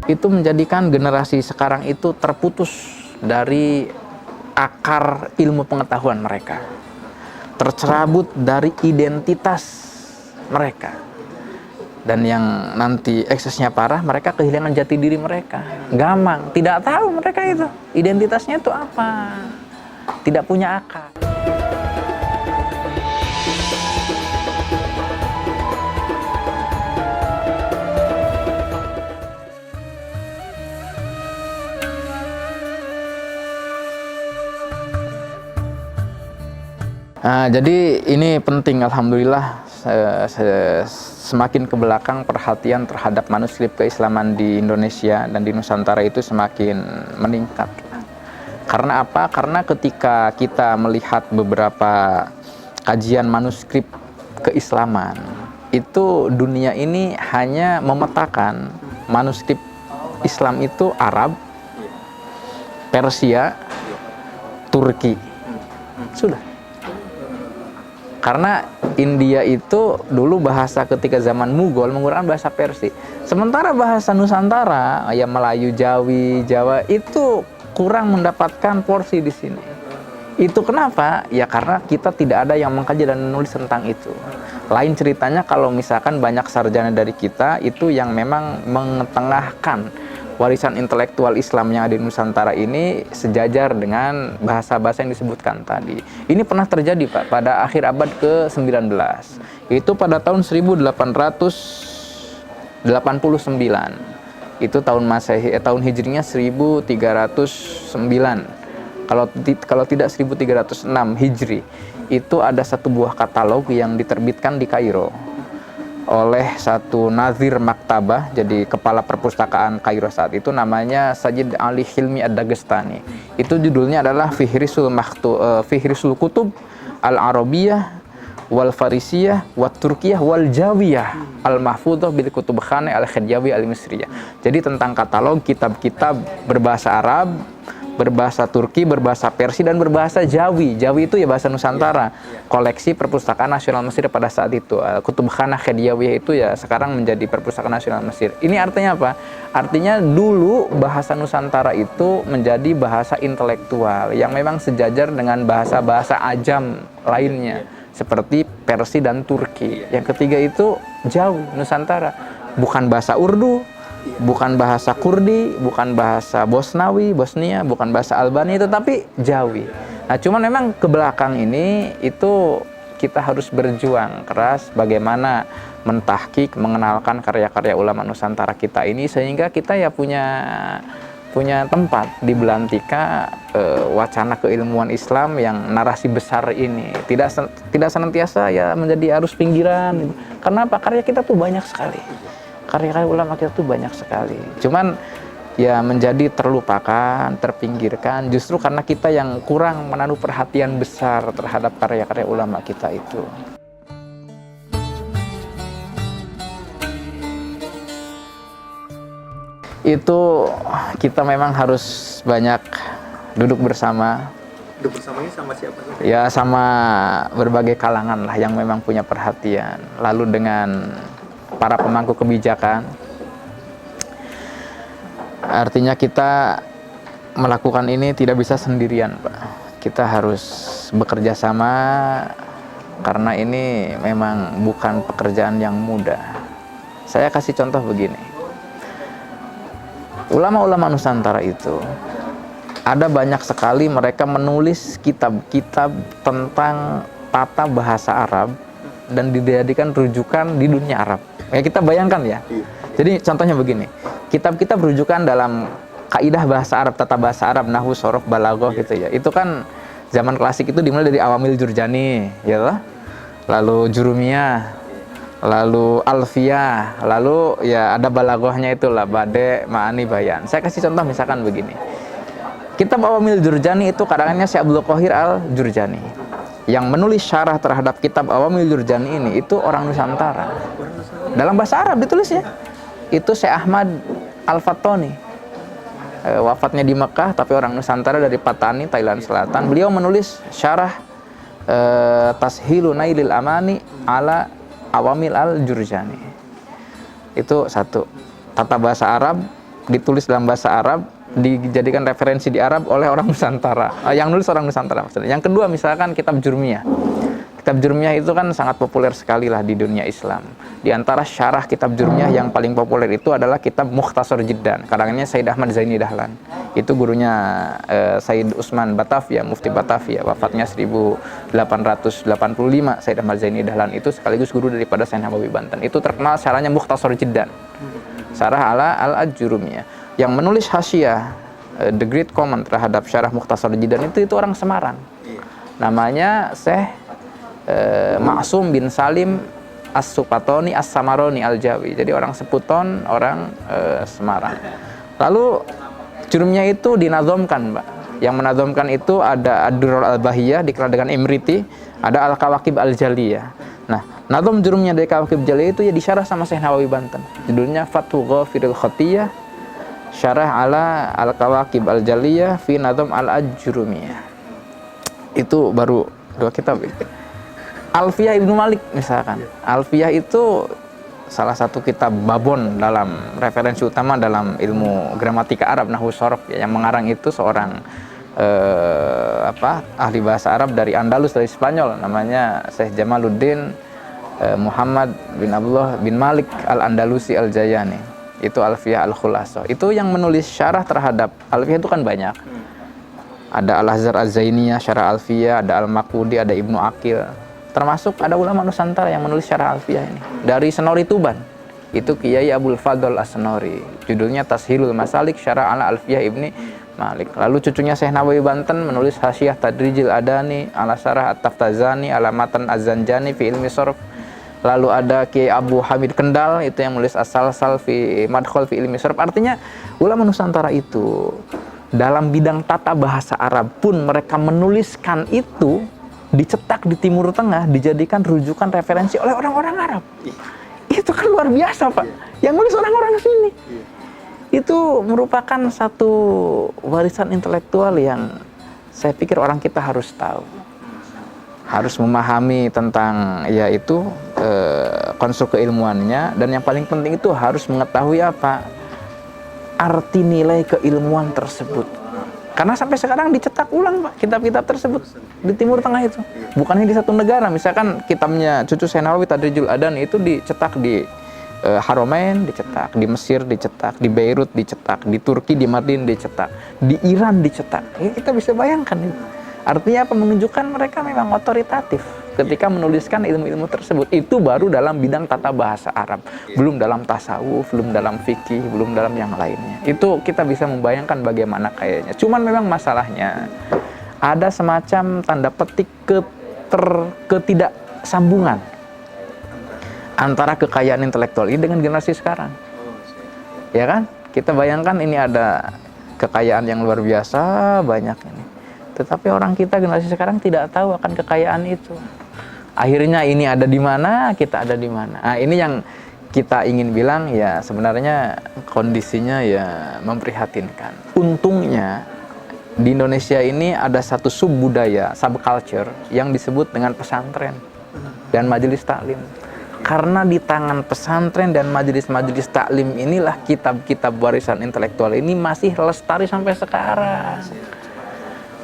itu menjadikan generasi sekarang itu terputus dari akar ilmu pengetahuan mereka, tercerabut dari identitas mereka, dan yang nanti eksesnya parah, mereka kehilangan jati diri mereka. Gamang, tidak tahu mereka itu identitasnya itu apa, tidak punya akar. Nah, jadi ini penting, alhamdulillah, semakin ke belakang perhatian terhadap manuskrip keislaman di Indonesia dan di Nusantara itu semakin meningkat. Karena apa? Karena ketika kita melihat beberapa kajian manuskrip keislaman, itu dunia ini hanya memetakan manuskrip Islam itu Arab, Persia, Turki. Sudah. Karena India itu dulu bahasa ketika zaman Mughal menggunakan bahasa Persia. Sementara bahasa Nusantara, ya Melayu, Jawi, Jawa itu kurang mendapatkan porsi di sini. Itu kenapa? Ya karena kita tidak ada yang mengkaji dan menulis tentang itu. Lain ceritanya kalau misalkan banyak sarjana dari kita itu yang memang mengetengahkan warisan intelektual Islam yang ada di Nusantara ini sejajar dengan bahasa-bahasa yang disebutkan tadi. Ini pernah terjadi, Pak, pada akhir abad ke-19. Itu pada tahun 1889. Itu tahun Masehi, tahun Hijrinya 1309. Kalau tidak 1306 Hijri. Itu ada satu buah katalog yang diterbitkan di Kairo oleh satu nazir maktabah, jadi kepala perpustakaan Kairo saat itu, namanya Sajid Ali Hilmi Ad-Dagestani. Itu judulnya adalah Fihrisul Kutub Al-Arabiyah wal Farisiyah wat Turkiyah wal Jawiyah al-Mahfudhah bil Kutub Khane al-Khidjawi al-Misriyah. Jadi tentang katalog kitab-kitab berbahasa Arab, berbahasa Turki, berbahasa Persia, dan berbahasa Jawi. Jawi itu ya bahasa Nusantara. Koleksi Perpustakaan Nasional Mesir pada saat itu. Kutub Khana Khediyawiyah itu ya sekarang menjadi Perpustakaan Nasional Mesir. Ini artinya apa? Artinya dulu bahasa Nusantara itu menjadi bahasa intelektual yang memang sejajar dengan bahasa-bahasa ajam lainnya seperti Persia dan Turki. Yang ketiga itu Jawi, Nusantara. Bukan bahasa Urdu, bukan bahasa Kurdi, bukan bahasa Bosnawi, Bosnia, bukan bahasa Albania, tetapi Jawi. Nah, cuman memang ke belakang ini itu kita harus berjuang keras bagaimana mentahqiq, mengenalkan karya-karya ulama Nusantara kita ini sehingga kita ya punya tempat di belantika wacana keilmuan Islam yang narasi besar ini tidak senantiasa ya menjadi arus pinggiran. Kenapa? Karya kita tuh banyak sekali. Karya-karya ulama kita tuh banyak sekali. Cuman ya menjadi terlupakan, terpinggirkan justru karena kita yang kurang menaruh perhatian besar terhadap karya-karya ulama kita itu. Itu kita memang harus banyak duduk bersama. Duduk bersamanya sama siapa? Ya sama berbagai kalangan lah yang memang punya perhatian. Lalu dengan para pemangku kebijakan. Artinya kita melakukan ini tidak bisa sendirian, Pak. Kita harus bekerja sama karena ini memang bukan pekerjaan yang mudah. Saya kasih contoh begini. Ulama-ulama Nusantara itu ada banyak sekali mereka menulis kitab-kitab tentang tata bahasa Arab dan dijadikan rujukan di dunia Arab. Ya kita bayangkan ya. Jadi contohnya begini. Kitab-kitab rujukan dalam kaidah bahasa Arab, tata bahasa Arab, nahwu, shorof, balaghah gitu ya. Itu kan zaman klasik itu dimulai dari Awamil Jurjani, ya toh? Lalu Jurumiyah, lalu Alfiyah, lalu ya ada balaghahnya itulah Bade, Ma'ani, Bayan. Saya kasih contoh misalkan begini. Kitab Awamil Jurjani itu karangannya Syekh Abdul Qahir Al-Jurjani. Yang menulis syarah terhadap kitab Awamil Jurjani ini itu orang Nusantara. Dalam bahasa Arab ditulisnya. Itu Syekh Ahmad Al-Fattoni. Wafatnya di Mekah tapi orang Nusantara dari Patani, Thailand Selatan. Beliau menulis syarah Tashilu Nailil Amani ala Awamil Al-Jurjani. Itu satu. Tata bahasa Arab ditulis dalam bahasa Arab, dijadikan referensi di Arab oleh orang Nusantara. Yang nulis orang Nusantara maksudnya. Yang kedua misalkan kitab Jurmiyah. Kitab Jurmiyah itu kan sangat populer sekali lah di dunia Islam. Di antara syarah kitab Jurmiyah yang paling populer itu adalah kitab Mukhtasar Jiddan, karangannya Said Ahmad Zaini Dahlan. Itu gurunya Said Usman Batavia, Mufti Batavia, wafatnya 1885. Said Ahmad Zaini Dahlan itu sekaligus guru daripada Syekh Nawawi Banten. Itu terkenal syarahnya Mukhtasar Jiddan, syarah ala Al-Jurmiyah. Yang menulis hasyiah, the great comment terhadap syarah Mukhtasar Jiddan itu orang Semarang. Namanya Syekh Ma'sum bin Salim As-Supatoni As-Samaroni Al-Jawi. Jadi orang Seputon, orang Semarang. Lalu Jurmiyah itu dinazomkan, Pak. Yang menazomkan itu ada Ad-Durrul Al-Bahiyah dikenal dengan Imriti, ada Al-Kawakib Al-Jaliyah. Nah, nazom Jurmiyah dari Kawakib Jaliyah itu ya disyarah sama Syekh Nawawi Banten. Judulnya Fathu Ghafiril Khatiyah Syarah ala Al-Kawakib Al-Jaliyah fi Nazom Al-Ajrumiyah. Itu baru 2 kitab ya. Alfiyah Ibnu Malik misalkan. Alfiyah itu salah satu kitab babon dalam referensi utama dalam ilmu gramatika Arab, nahwu sharaf ya. Yang mengarang itu seorang ahli bahasa Arab dari Andalus, dari Spanyol, namanya Syekh Jamaluddin Muhammad bin Abdullah bin Malik Al-Andalusi Al-Jayani. Itu Alfiyah Al-Khulaso. Itu yang menulis syarah terhadap Alfiyah itu kan banyak. Ada Al-Azhar Az-Zainiyah syarah Alfiyah, ada Al-Maqudi, ada Ibnu Aqil. Termasuk ada ulama Nusantara yang menulis syarah Alfiyah ini. Dari Senori Tuban, itu Kiai Abdul Fadl As-Senori. Judulnya Tashilul Masalik Syarah ala Alfiyah Ibni Malik. Lalu cucunya Syekh Nawawi Banten menulis Hasyiah Tadrijil Adani ala Syarah At-Taftazani ala Matan Az-Zanjani fi ilmi sorf. Lalu ada Kiai Abu Hamid Kendal, itu yang menulis As-Salsal fi Madkhol fi ilmi sorf. Artinya ulama Nusantara itu dalam bidang tata bahasa Arab pun mereka menuliskan itu, dicetak di Timur Tengah, dijadikan rujukan referensi oleh orang-orang Arab. Itu kan luar biasa, Pak. Yang nulis orang-orang sini. Itu merupakan satu warisan intelektual yang saya pikir orang kita harus tahu. Harus memahami tentang yaitu konstruk keilmuannya, dan yang paling penting itu harus mengetahui apa arti nilai keilmuan tersebut. Karena sampai sekarang dicetak ulang, Pak, kitab-kitab tersebut di Timur Tengah itu. Bukan hanya di satu negara. Misalkan kitabnya cucu Syekh Nawawi Tadrijul Adani itu dicetak di Haramain, dicetak di Mesir, dicetak di Beirut, dicetak di Turki, di Mardin, dicetak di Iran, dicetak. Ya, kita bisa bayangkan itu. Artinya apa? Menunjukkan mereka memang otoritatif ketika menuliskan ilmu-ilmu tersebut. Itu baru dalam bidang tata bahasa Arab, belum dalam tasawuf, belum dalam fikih, belum dalam yang lainnya. Itu kita bisa membayangkan bagaimana kayaknya. Cuman memang masalahnya ada semacam tanda petik ketidaksambungan antara kekayaan intelektual ini dengan generasi sekarang. Ya kan? Kita bayangkan ini ada kekayaan yang luar biasa banyak ini. Tetapi orang kita generasi sekarang tidak tahu akan kekayaan itu. Akhirnya ini ada di mana, kita ada di mana. Nah, ini yang kita ingin bilang ya, sebenarnya kondisinya ya memprihatinkan. Untungnya di Indonesia ini ada satu subbudaya, subculture yang disebut dengan pesantren dan majelis taklim. Karena di tangan pesantren dan majelis-majelis taklim inilah kitab-kitab warisan intelektual ini masih lestari sampai sekarang.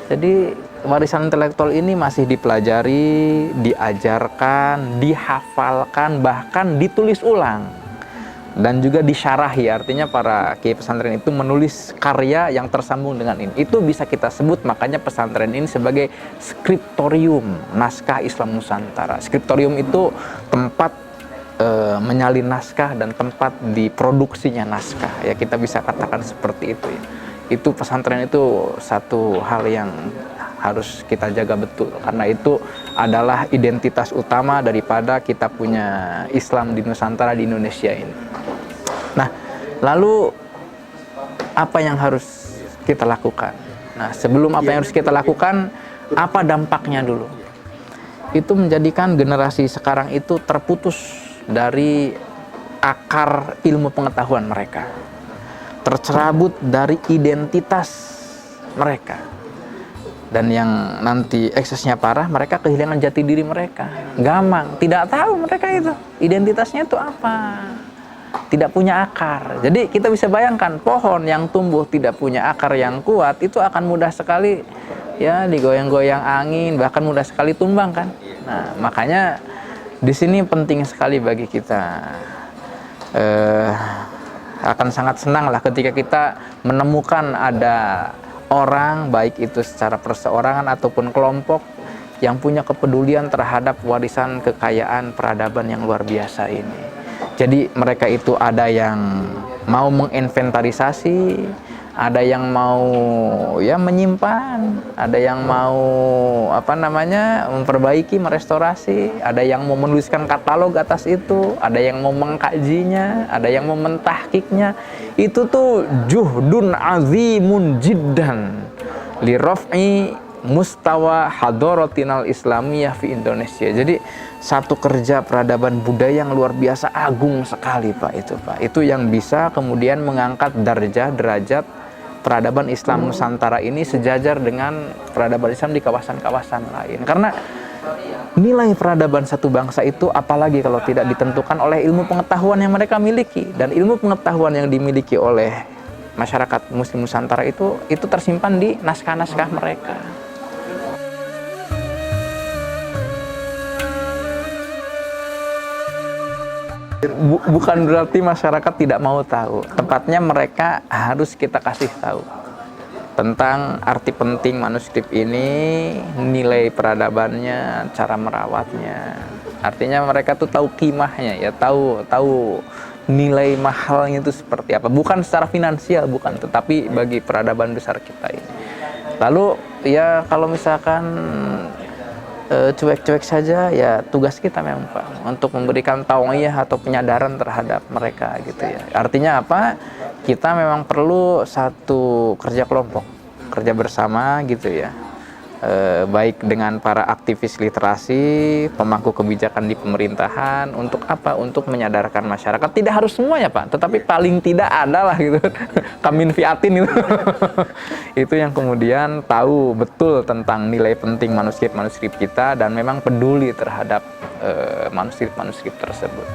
Jadi warisan intelektual ini masih dipelajari, diajarkan, dihafalkan, bahkan ditulis ulang dan juga disyarahi. Artinya para kiai pesantren itu menulis karya yang tersambung dengan ini. Itu bisa kita sebut makanya pesantren ini sebagai skriptorium naskah Islam Nusantara. Skriptorium itu tempat menyalin naskah dan tempat diproduksinya naskah. Ya, kita bisa katakan seperti itu ya. Itu pesantren itu satu hal yang harus kita jaga betul, karena itu adalah identitas utama daripada kita punya Islam di Nusantara, di Indonesia ini. Nah, lalu apa yang harus kita lakukan? Nah, sebelum apa yang harus kita lakukan, apa dampaknya dulu? Itu menjadikan generasi sekarang itu terputus dari akar ilmu pengetahuan mereka, tercerabut dari identitas mereka, dan yang nanti eksesnya parah, mereka kehilangan jati diri mereka. Gamang, tidak tahu mereka itu identitasnya itu apa, tidak punya akar. Jadi kita bisa bayangkan pohon yang tumbuh tidak punya akar yang kuat itu akan mudah sekali ya digoyang-goyang angin, bahkan mudah sekali tumbang kan. Nah, makanya di sini penting sekali bagi kita akan sangat senang lah ketika kita menemukan ada orang, baik itu secara perseorangan ataupun kelompok, yang punya kepedulian terhadap warisan kekayaan peradaban yang luar biasa ini. Jadi mereka itu ada yang mau menginventarisasi, ada yang mau ya menyimpan, ada yang mau memperbaiki, merestorasi, ada yang mau menuliskan katalog atas itu, ada yang mau mengkajinya, ada yang mau mentahkiknya. Itu tuh juhdun azimun jiddan li raf'i mustawa hadaratinal islamiyah fi Indonesia. Jadi satu kerja peradaban budaya yang luar biasa agung sekali Pak itu Pak. Itu yang bisa kemudian mengangkat derajat peradaban Islam Nusantara ini sejajar dengan peradaban Islam di kawasan-kawasan lain. Karena nilai peradaban satu bangsa itu apalagi kalau tidak ditentukan oleh ilmu pengetahuan yang mereka miliki, dan ilmu pengetahuan yang dimiliki oleh masyarakat Muslim Nusantara itu tersimpan di naskah-naskah mereka. Bukan berarti masyarakat tidak mau tahu, tepatnya mereka harus kita kasih tahu tentang arti penting manuskrip ini, nilai peradabannya, cara merawatnya. Artinya mereka tuh tahu qimahnya ya, tahu nilai mahalnya itu seperti apa. Bukan secara finansial, bukan, tetapi bagi peradaban besar kita ini. Lalu ya kalau misalkan cuek-cuek saja, ya tugas kita memang Pak untuk memberikan tau'iyah atau penyadaran terhadap mereka gitu ya. Artinya apa? Kita memang perlu satu kerja kelompok, kerja bersama gitu ya. Baik dengan para aktivis literasi, pemangku kebijakan di pemerintahan, untuk apa? Untuk menyadarkan masyarakat. Tidak harus semuanya Pak, tetapi paling tidak ada lah gitu. Kamin fiatin itu. Itu yang kemudian tahu betul tentang nilai penting manuskrip-manuskrip kita dan memang peduli terhadap manuskrip-manuskrip tersebut.